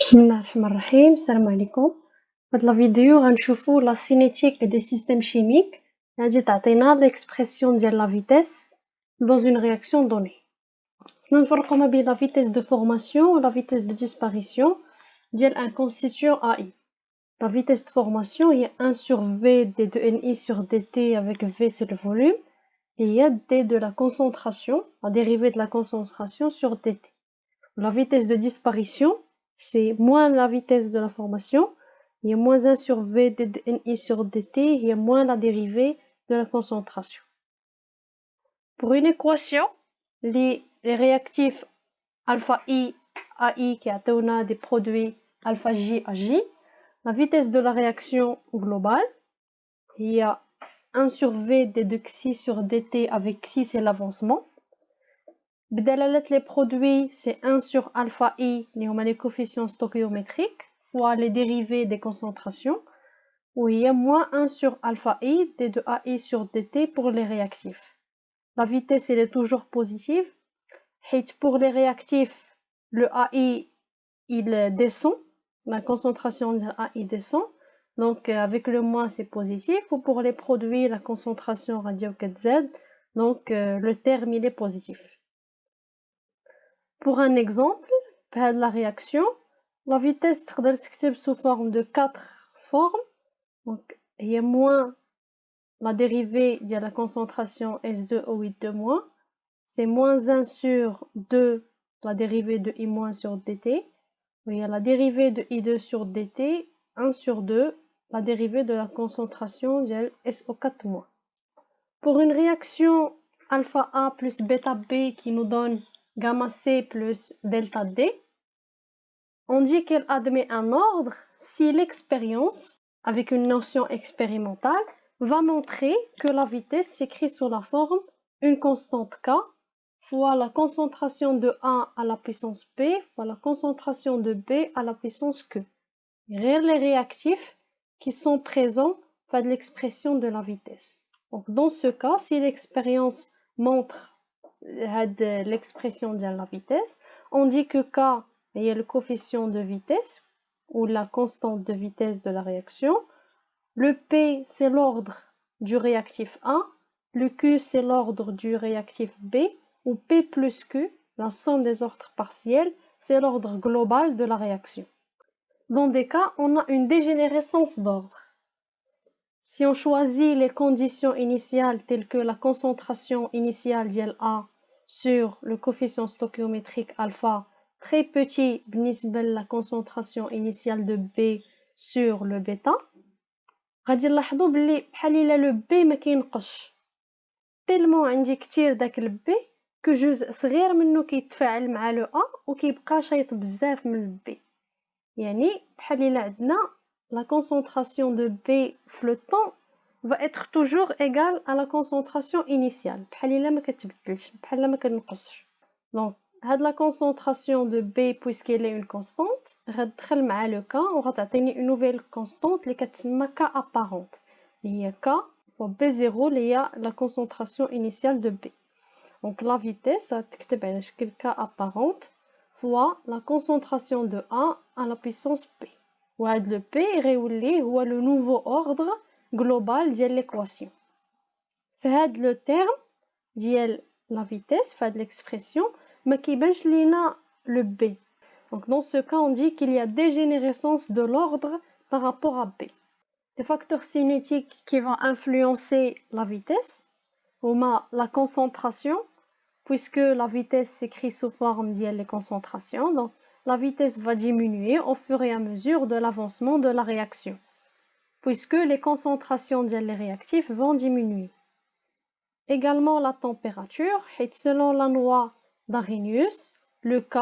بسم الله الرحمن الرحيم. السلام عليكم. في هاد لا فيديو غنشوفو لا cinétique des systèmes chimiques غادي تعطينا l'expression ديال la vitesse dans une réaction donnée. خصنا نفرقو ما بين la vitesse de formation و la vitesse de disparition ديال un constituant AI. La vitesse de formation هي 1 sur V d de NI sur dt avec V c'est le volume et il y a d de la concentration, la dérivée de la concentration sur dt. La vitesse de disparition c'est moins la vitesse de la formation, il y a moins 1 sur V de NI sur dt, il y a moins la dérivée de la concentration. Pour une équation, les réactifs alpha I, AI qui a des produits alpha J à J, la vitesse de la réaction globale, il y a 1 sur V de xi sur dt avec xi c'est l'avancement. Les produits, c'est 1 sur alpha I, les coefficients stoichiométriques, fois les dérivés des concentrations, où il y a moins 1 sur alpha I, d de AI sur dt pour les réactifs. La vitesse, elle est toujours positive. Et pour les réactifs, le AI, il descend, la concentration de AI descend, donc avec le moins, c'est positif. Ou pour les produits, la concentration radio Z, donc le terme, il est positif. Pour un exemple, de la réaction, la vitesse est sous forme de 4 formes. Donc, il y a moins la dérivée de la concentration S2O8 de moins. C'est moins 1 sur 2 la dérivée de I- sur dt. Il y a la dérivée de I2 sur dt, 1 sur 2 la dérivée de la concentration de SO4-. Pour une réaction alpha A plus bêta B qui nous donne gamma C plus delta D, on dit qu'elle admet un ordre si l'expérience, avec une notion expérimentale, va montrer que la vitesse s'écrit sous la forme une constante K fois la concentration de A à la puissance P fois la concentration de B à la puissance Q. Les réactifs qui sont présents font de l'expression de la vitesse. Donc, dans ce cas, si l'expérience montre l'expression de la vitesse, on dit que K est le coefficient de vitesse ou la constante de vitesse de la réaction. Le P, c'est l'ordre du réactif A. Le Q, c'est l'ordre du réactif B. Ou P plus Q, la somme des ordres partiels, c'est l'ordre global de la réaction. Dans des cas, on a une dégénérescence d'ordre. Si on choisit les conditions initiales telles que la concentration initiale d'L A sur le coefficient stoichiométrique alpha très petit بالنسبة la concentration initiale de B sur le bêta, غادي نلاحظوا بلي بحال الا لو بي ما كينقصش تيلمون عندي كتير داك البي كو جزء صغير منه كيتفاعل مع لو ا وكيبقى شايط بزاف من البي. يعني بحال الا عندنا la concentration de B flottant va être toujours égale à la concentration initiale. بحال الا ما كتبدلش بحال الا ما كنقصش. Donc هاد la concentration de B puisqu'elle est une constante غتدخل مع le K وغتعطيني une nouvelle constante اللي كتسمى K apparente اللي هي K fois B0 اللي هي la concentration initiale de B. Donc la vitesse غتكتب على شكل K apparente fois la concentration de A à la puissance P. وهاد le P غيولي هو le nouveau ordre global ديال l'équation. فهاد le terme ديال la vitesse فهاد l'expression ما كيبانش لينا le B. Donc dans ce cas on dit qu'il y a dégénérescence de l'ordre par rapport à B. Les facteurs cinétiques qui vont influencer la vitesse هما la concentration puisque la vitesse s'écrit sous forme ديال les concentrations. Donc la vitesse va diminuer au fur et à mesure de l'avancement de la réaction puisque les concentrations des réactifs vont diminuer. Également la température, et selon la loi d'Arrhenius, le K,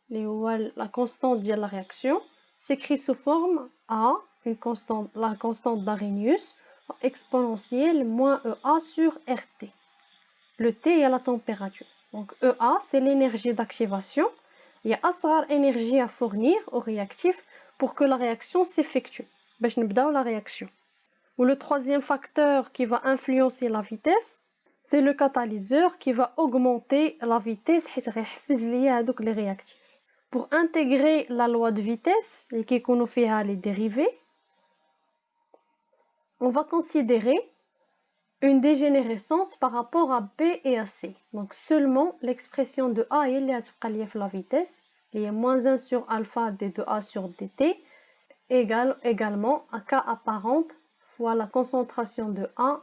la constante de la réaction, s'écrit sous forme A, la constante d'Arrhenius, exponentielle moins EA sur RT. Le T est la température. Donc EA, c'est l'énergie d'activation. Il y a assez d'énergie à fournir au réactif pour que la réaction s'effectue. باش نبداو la réaction. Ou le troisième facteur qui va influencer la vitesse, c'est le catalyseur qui va augmenter la vitesse حيت غيحفز ليا هذوك les réactifs. Pour intégrer la loi de vitesse, et qui nous fait les dérivés, on va considérer une dégénérescence par rapport à B et à C. Donc seulement l'expression de A est la vitesse, qui est moins 1 sur alpha d de A sur dt, égale également à K apparente fois la concentration de A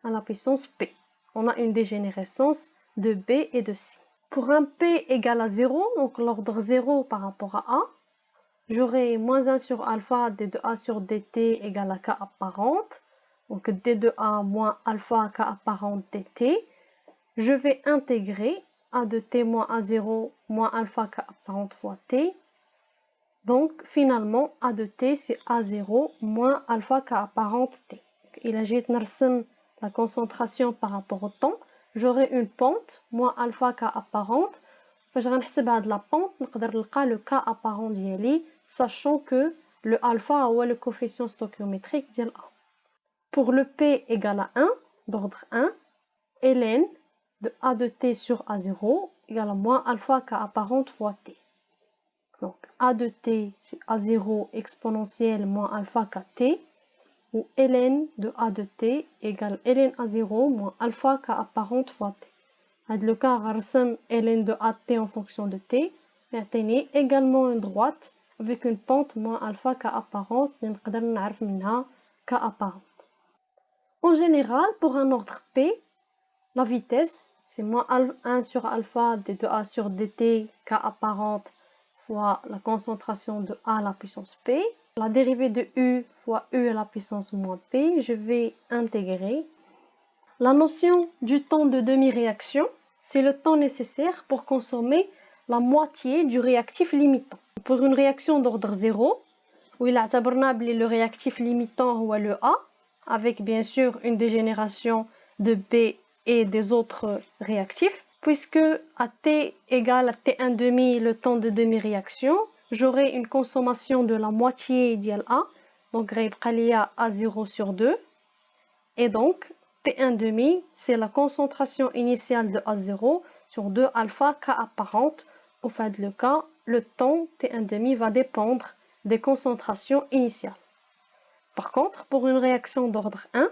à la puissance P. On a une dégénérescence de B et de C. Pour un P égale à 0, donc l'ordre 0 par rapport à A, j'aurai moins 1 sur alpha d de A sur dt égale à K apparente. Donc d de A moins alpha K apparente dt. Je vais intégrer A de t moins A0 moins alpha K apparente fois t. Donc finalement A de t c'est A0 moins alpha K apparente t. Il agit la concentration par rapport au temps. J'aurai une pente moins alpha K apparente. فاش غنحسب هاد la pente نقدر نلقى le K apparent ديالي sachant que le alpha هو le coefficient stoichiométrique ديال A. Pour le P égale à 1, d'ordre 1, ln de A de t sur A0 égale à moins alpha K apparente fois t. Donc A de t c'est A0 exponentielle moins alpha kt, ou ln de A de t égale ln A0 moins alpha K apparente fois t. Dans le cas, on ln de A de t en fonction de t, et également une droite avec une pente moins alpha K apparente, K apparente. En général, pour un ordre P, la vitesse, c'est moins 1 sur alpha d de A sur dt K apparente fois la concentration de A à la puissance P. La dérivée de U fois U à la puissance moins P, je vais intégrer. La notion du temps de demi-réaction, c'est le temps nécessaire pour consommer la moitié du réactif limitant. Pour une réaction d'ordre 0, où il a le réactif limitant ou le A, avec bien sûr une dégénération de B et des autres réactifs, puisque à T égale à T1,5 le temps de demi-réaction, j'aurai une consommation de la moitié d'IL A, donc A0 sur 2, et donc T1,5 c'est la concentration initiale de A0 sur 2 alpha K apparente. Au fait le cas, le temps T1,5 va dépendre des concentrations initiales. Par contre, pour une réaction d'ordre 1,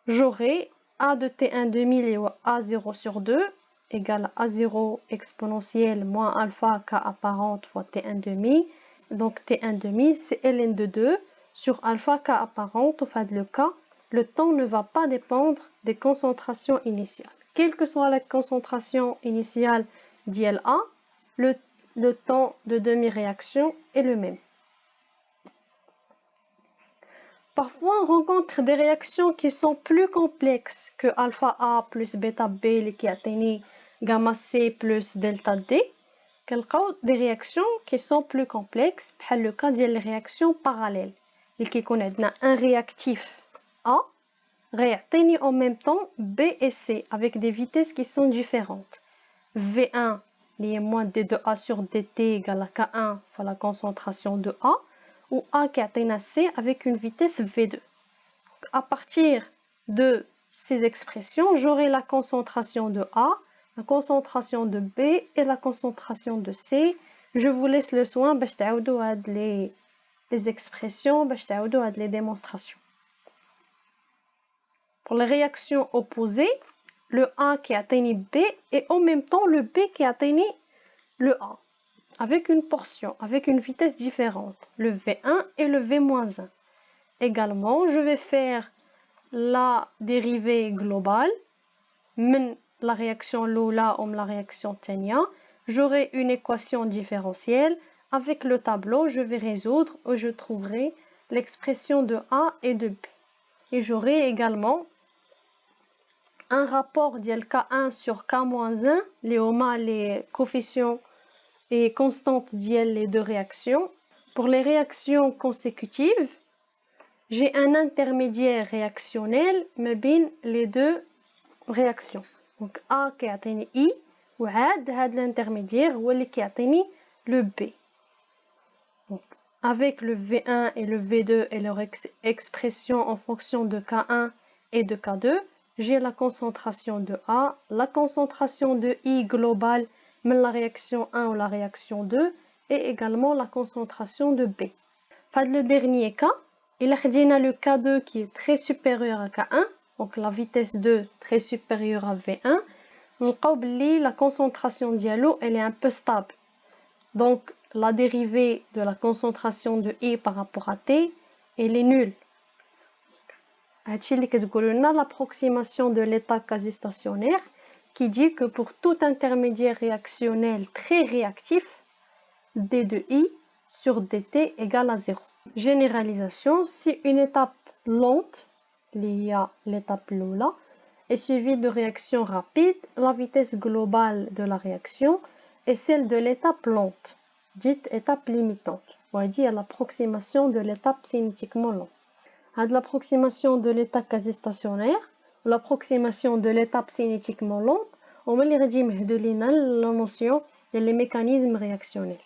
j'aurai A de T1,5 et A0 sur 2 égale à A0 exponentielle moins alpha K apparente fois T1,5. Donc T1,5 c'est ln de 2 sur alpha K apparente. Au fait le cas, le temps ne va pas dépendre des concentrations initiales. Quelle que soit la concentration initiale d'ILA, le temps de demi-réaction est le même. Parfois, on rencontre des réactions qui sont plus complexes que alpha A plus bêta B qui atteignent gamma C plus delta D. Des réactions qui sont plus complexes, par le cas des réactions parallèles. Qui connaissent un réactif A réactionne en même temps B et C avec des vitesses qui sont différentes. V1 est moins D de A sur dt égale à K1 fois la concentration de A, ou A qui atteint C avec une vitesse V2. À partir de ces expressions, j'aurai la concentration de A, la concentration de B et la concentration de C. Je vous laisse le soin de les expressions, de les démonstrations. Pour les réactions opposées, le A qui atteint B et en même temps le B qui atteint le A, avec une portion, avec une vitesse différente, le V1 et le V-1. Également, je vais faire la dérivée globale, la réaction Lola ou la réaction Tenia. J'aurai une équation différentielle. Avec le tableau, je vais résoudre où je trouverai l'expression de A et de B. Et j'aurai également un rapport d'IL K1 sur K-1, les coefficients et constantes d'IL les deux réactions. Pour les réactions consécutives, j'ai un intermédiaire réactionnel mais les deux réactions. Donc A qui atteint I, ou l'intermédiaire qui atteint le B. Donc, avec le V1 et le V2 et leur expression en fonction de K1 et de K2, j'ai la concentration de A, la concentration de I globale, la réaction 1 ou la réaction 2 et également la concentration de B. Dans le dernier cas, il a le K2 qui est très supérieur à K1, donc la vitesse 2 très supérieure à V1. La concentration diallo elle est un peu stable. Donc la dérivée de la concentration de I par rapport à T, elle est nulle. L'approximation de l'état quasi-stationnaire qui dit que pour tout intermédiaire réactionnel très réactif, d de I sur dt égale à 0. Généralisation, si une étape lente, l'étape Lola, est suivie de réactions rapides, la vitesse globale de la réaction est celle de l'étape lente, dite étape limitante. On va dire l'approximation de l'étape cinétiquement lente. L'approximation de l'état quasi-stationnaire ou l'approximation de l'étape cinétiquement lente, on va dire la notion des mécanismes réactionnels.